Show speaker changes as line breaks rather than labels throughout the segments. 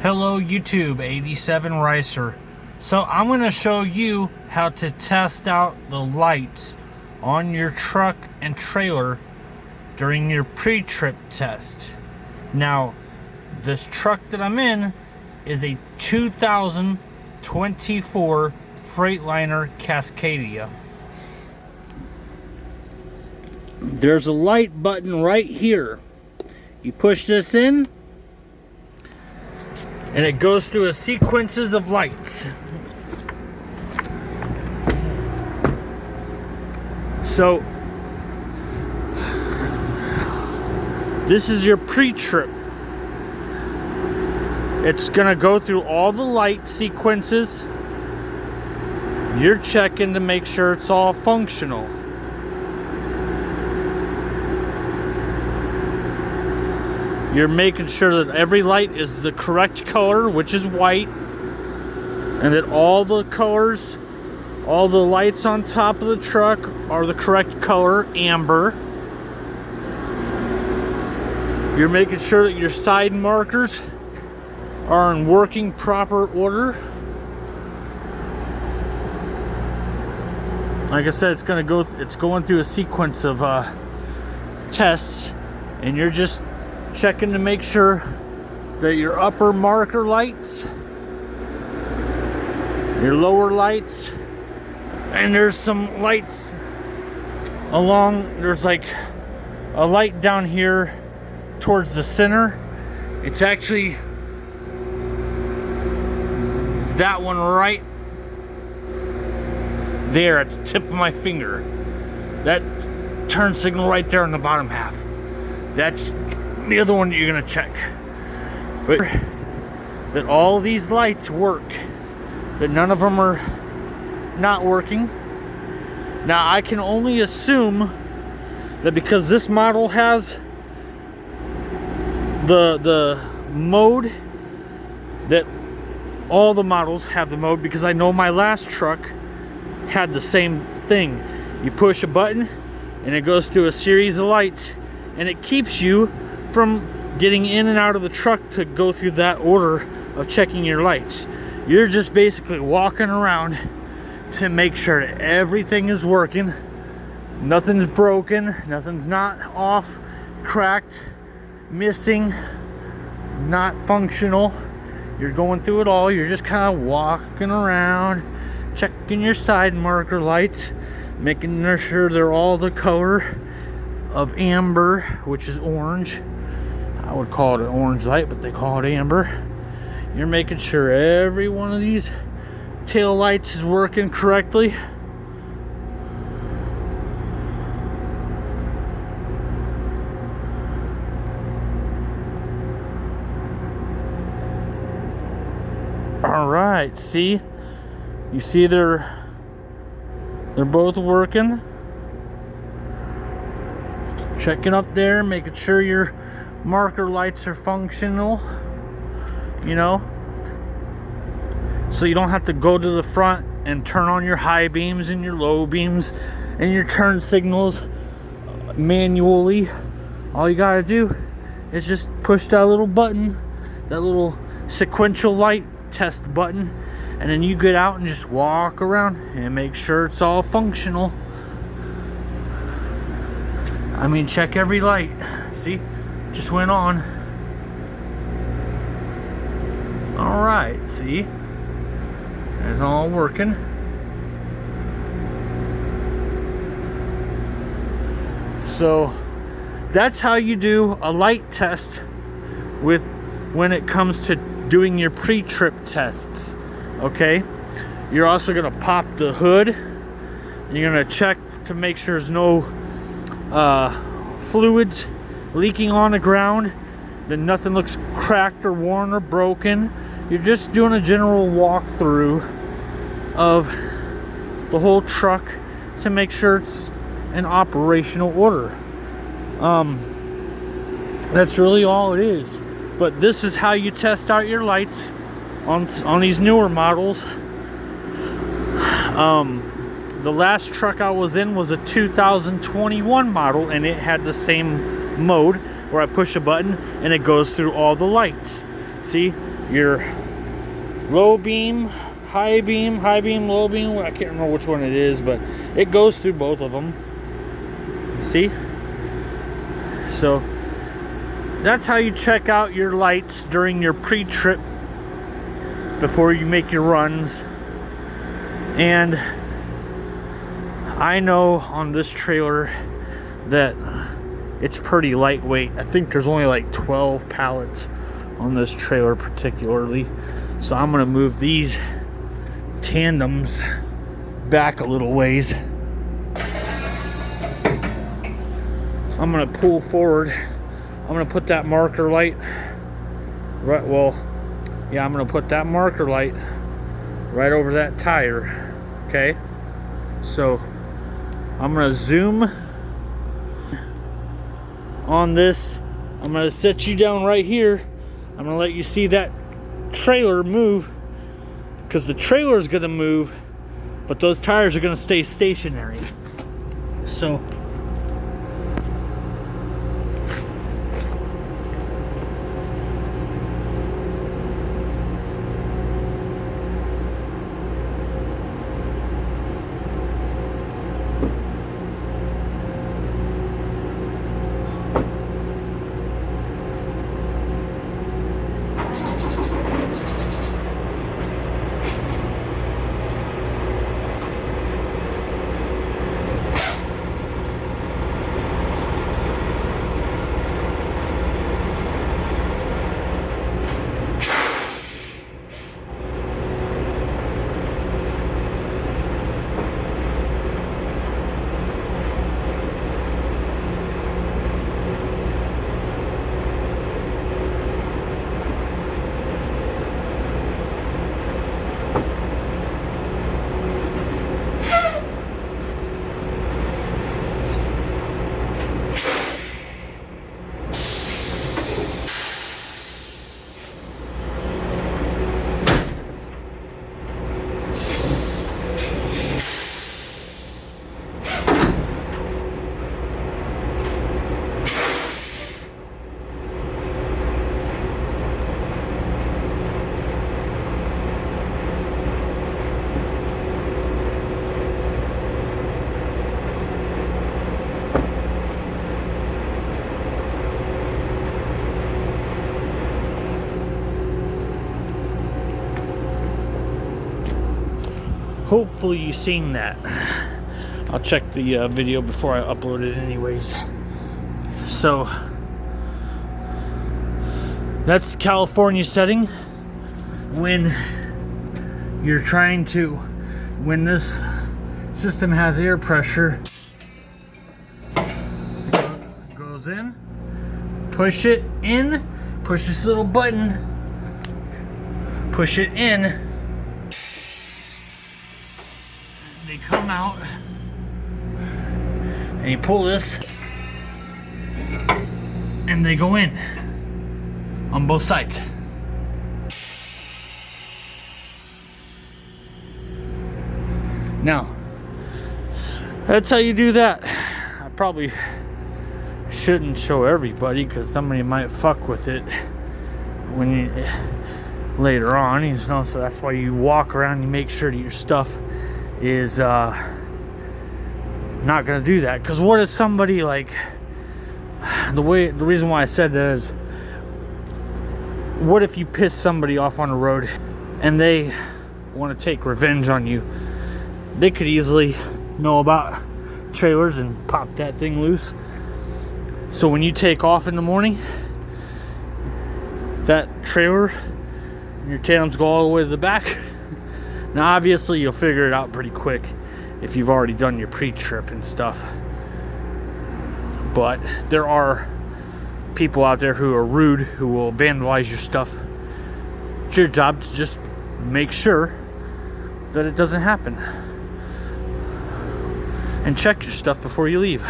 Hello YouTube, 87 Ricer. So I'm going to show you how to test out the lights on your truck and trailer during your pre-trip test. Now, this truck that I'm in is a 2024 Freightliner Cascadia. There's a light button right here. You push this in, and it goes through a sequences of lights. So this is your pre-trip. It's gonna go through all the light sequences. You're checking to make sure it's all functional. You're making sure that every light is the correct color, which is white, and that all the colors, all the lights on top of the truck are the correct color, amber. You're making sure that your side markers are in working proper order. Like I said, it's going through a sequence of tests, and you're just checking to make sure that your upper marker lights, your lower lights, and there's some lights along, there's like a light down here towards the center. It's actually that one right there at the tip of my finger. That turn signal right there in the bottom half. That's the other one that you're gonna check. But that all these lights work, that none of them are not working. Now I can only assume that because this model has the mode, that all the models have the mode, because I know my last truck had the same thing. You push a button and it goes through a series of lights, and it keeps you from getting in and out of the truck to go through that order of checking your lights. You're just basically walking around to make sure that everything is working, nothing's broken, nothing's not off, cracked, missing, not functional. You're going through it all. You're just kind of walking around, checking your side marker lights, making sure they're all the color of amber, which is orange. I would call it an orange light, but they call it amber. You're making sure every one of these tail lights is working correctly. All right, see? You see they're both working. Checking up there, making sure your marker lights are functional, you know, so you don't have to go to the front and turn on your high beams and your low beams and your turn signals manually. All you gotta do is just push that little button, that little sequential light test button, and then you get out and just walk around and make sure it's all functional. I mean, check every light. See, just went on. All right, see, it's all working. So that's how you do a light test when it comes to doing your pre-trip tests. Okay, you're also gonna pop the hood. You're gonna check to make sure there's no fluids leaking on the ground, that nothing looks cracked or worn or broken. You're just doing a general walkthrough of the whole truck to make sure it's in operational order. That's really all it is. But this is how you test out your lights on these newer models. The last truck I was in was a 2021 model, and it had the same mode where I push a button and it goes through all the lights. See, your low beam, high beam, low beam. I can't remember which one it is, but it goes through both of them. See? So that's how you check out your lights during your pre-trip before you make your runs. And I know on this trailer that it's pretty lightweight. I think there's only like 12 pallets on this trailer particularly. So I'm gonna move these tandems back a little ways. I'm gonna pull forward. I'm gonna put that marker light right, well, yeah, I'm gonna put that marker light right over that tire. Okay, so I'm gonna zoom on this. I'm gonna set you down right here. I'm gonna let you see that trailer move, because the trailer is gonna move, but those tires are gonna stay stationary. So hopefully you've seen that. I'll check the video before I upload it anyways. So that's California setting. When you're trying to, when this system has air pressure, goes in, push it in, push this little button, push it in, they come out, and you pull this, and they go in on both sides. Now, that's how you do that. I probably shouldn't show everybody, because somebody might fuck with it when you later on, you know. So that's why you walk around, you make sure that your stuff is not gonna do that. Because what if somebody, like, the reason why I said that is, what if you piss somebody off on the road and they want to take revenge on you? They could easily know about trailers and pop that thing loose. So when you take off in the morning, that trailer and your tandems go all the way to the back. Now obviously you'll figure it out pretty quick if you've already done your pre-trip and stuff. But there are people out there who are rude, who will vandalize your stuff. It's your job to just make sure that it doesn't happen. And check your stuff before you leave.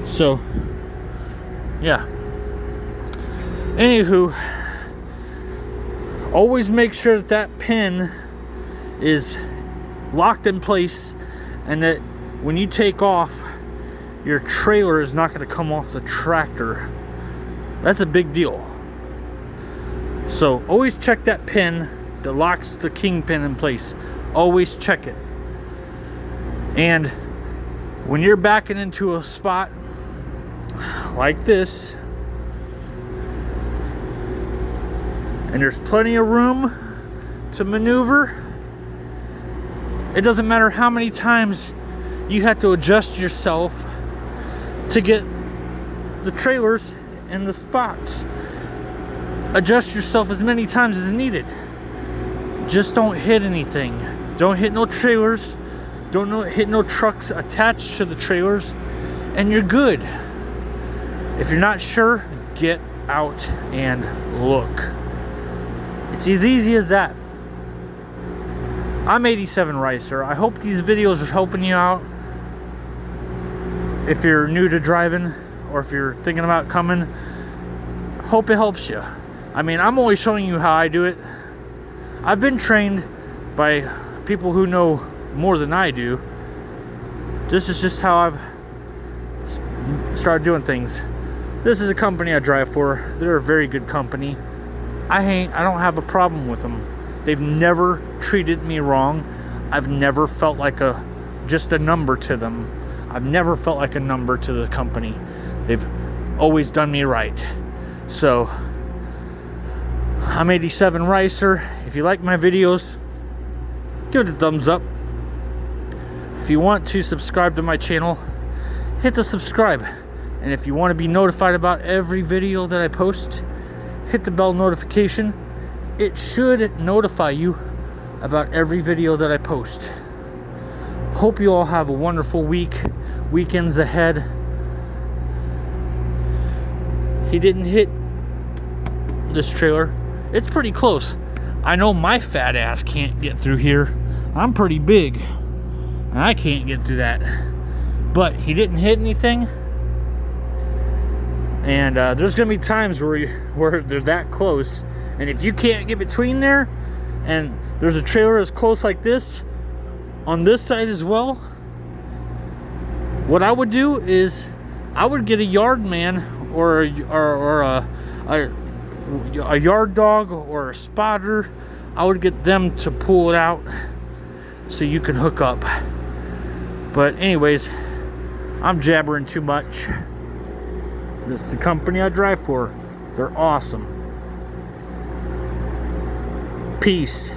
So, yeah. Anywho, always make sure that that pin is locked in place, and that when you take off, your trailer is not going to come off the tractor. That's a big deal. So always check that pin that locks the kingpin in place. Always check it. And when you're backing into a spot like this, and there's plenty of room to maneuver, it doesn't matter how many times you have to adjust yourself to get the trailers in the spots. Adjust yourself as many times as needed. Just don't hit anything. Don't hit no trailers. Don't hit no trucks attached to the trailers, and you're good. If you're not sure, get out and look. It's as easy as that. I'm 87 Ricer. I hope these videos are helping you out. If you're new to driving, or if you're thinking about coming, hope it helps you. I mean, I'm only showing you how I do it. I've been trained by people who know more than I do. This is just how I've started doing things. This is a company I drive for. They're a very good company. I don't have a problem with them. They've never treated me wrong. I've never felt like just a number to them. I've never felt like a number to the company. They've always done me right. So I'm 87 Ricer. If you like my videos, give it a thumbs up. If you want to subscribe to my channel, hit the subscribe. And if you want to be notified about every video that I post, hit the bell notification. It should notify you about every video that I post. Hope you all have a wonderful week. Weekends ahead. He didn't hit this trailer. It's pretty close. I know my fat ass can't get through here. I'm pretty big, and I can't get through that. But he didn't hit anything. And there's gonna be times where they're that close, and if you can't get between there, and there's a trailer as close like this on this side as well, what I would do is I would get a yard man or a yard dog or a spotter. I would get them to pull it out so you can hook up. But anyways, I'm jabbering too much. This is the company I drive for. They're awesome. Peace.